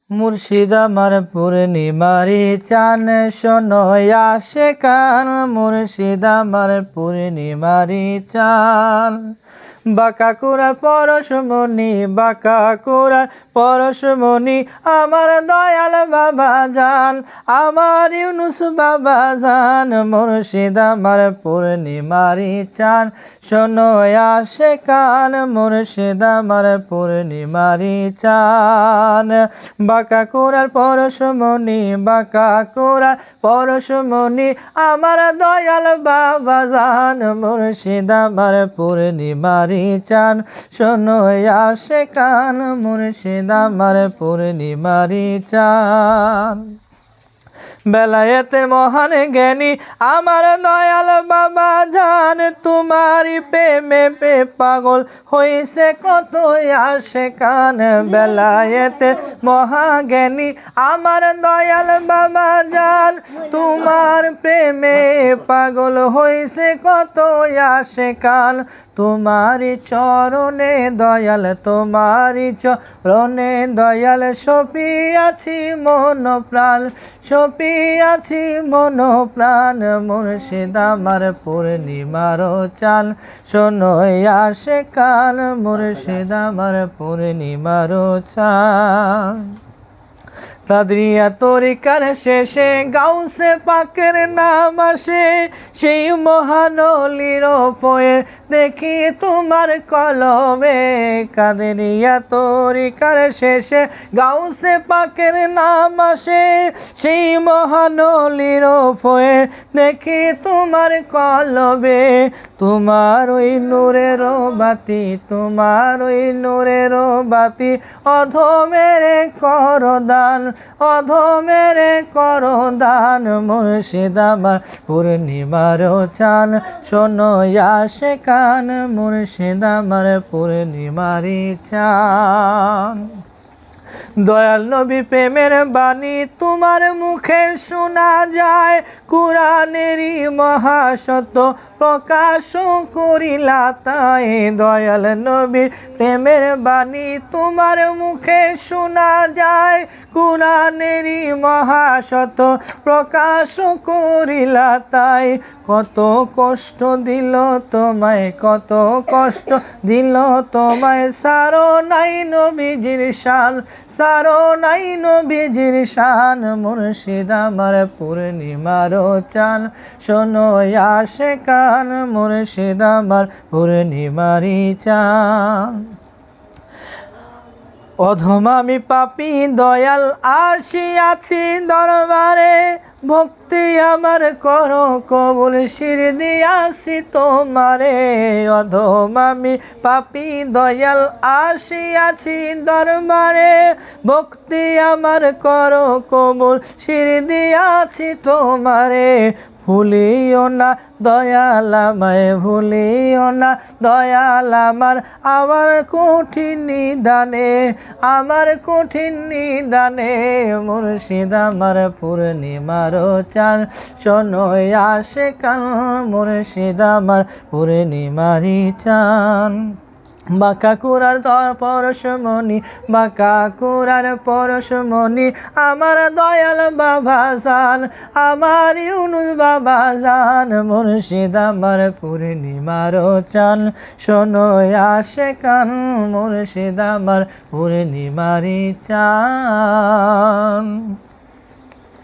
মুর্শিদ আমার পূর্ণিমারি চান শোনো আশিকান, মুর্শিদ আমার পূর্ণিমারি চান। বাঁকাকুড়ার পরশমণি, বাঁকাকুড়ার পরশমণি আমার দয়াল বাবা জান, আমার ইউনুস বাবা জান। মুর্শিদ আমার পূর্ণিমারি চান শোনো আশিকান, মুর্শিদ আমার পূর্ণিমারি চান। বাঁকাকুড়ার পরশমণি, বাঁকাকুড়ার পরশমণি আমার দয়াল বাবা জান। মুর্শিদ আমার পূর্ণিমারি চান শোনো আশিকান, মুর্শিদ আমার পূর্ণিমারি চান। বেলায়েতের মহান জ্ঞানী আমার দয়াল বাবা জান, তোমারি প্রেমে পাগল হইছে কত আশিকান। বেলায়েতের মহাজ্ঞানী আমার দয়াল বাবা জান, তোমার প্রেমে পাগল হইছে কত আশিকান। তোমারি চরণে দয়াল, তোমারি চরণে দয়াল সপিয়াছি মন প্রাণ, সপিয়াছি মন প্রাণ। মুর্শিদ আমার পূর্ণিমার চান শোনো আশিকান, মুর্শিদ আমার পূর্ণিমার চান। কাদরিয়া তরিকার শেষে গাউসে পাকের নাম আসে, সেই মহানলির পয়ে দেখি তোমার কলমে। কাদরিয়া তরিকার শেষে গাউসে পাকের নাম আসে, সেই মহানলির পয়ে দেখি তোমার কলমে। তোমার ওই নূরের বাতি, তোমার ওই নূরের বাতি অধমেরে করদান, অধমেরে করদান। মুর্শিদ আমার পূর্ণিমার চান শোনো আশিকান, মুর্শিদ আমার পূর্ণিমারি চান। দয়াল নবী প্রেমের বাণী তোমার মুখে শোনা যায়, কুরআনেরই মহাসত্য প্রকাশ করিলা তাই। দয়াল নবী প্রেমের বাণী তোমার মুখে শোনা যায়, কুরআনেরই মহাসত্য প্রকাশ করিলা তাই। কত কষ্ট দিল তোমায়, কত কষ্ট দিল তোমায়, সারো নাই নবীজির শান, সারো নাই নবীজির শান। মুর্শিদ আমার পূর্ণিমার চান শোনো আশিকান, মুর্শিদ আমার পূর্ণিমারি চান। অধম আমি পাপী দয়াল আসিয়াছি দরবারে, ভক্তি আমার করো কবুল শির দিয়াছি তোমারে। অধম আমি পাপী দয়াল আসিয়াছি দরবারে, ভক্তি আমার করো কবুল শির দিয়াছি তোমারে। ভুলিও না দয়াল আমায়, ভুলিও না দয়াল আমার কঠিন নিদানে, আমার কঠিন নিদানে। মুর্শিদ আমার পূর্ণিমার চান শোনো আশিকান, মুর্শিদ আমার পূর্ণিমারি চান। বাঁকাকুড়ার পরশমণি, বাঁকাকুড়ার পরশমণি আমার দয়াল বাবা জান, আমার ইউনুস বাবা জান। মুর্শিদ আমার পূর্ণিমার চান শোনো আশিকান, মুর্শিদ আমার পূর্ণিমারি চান।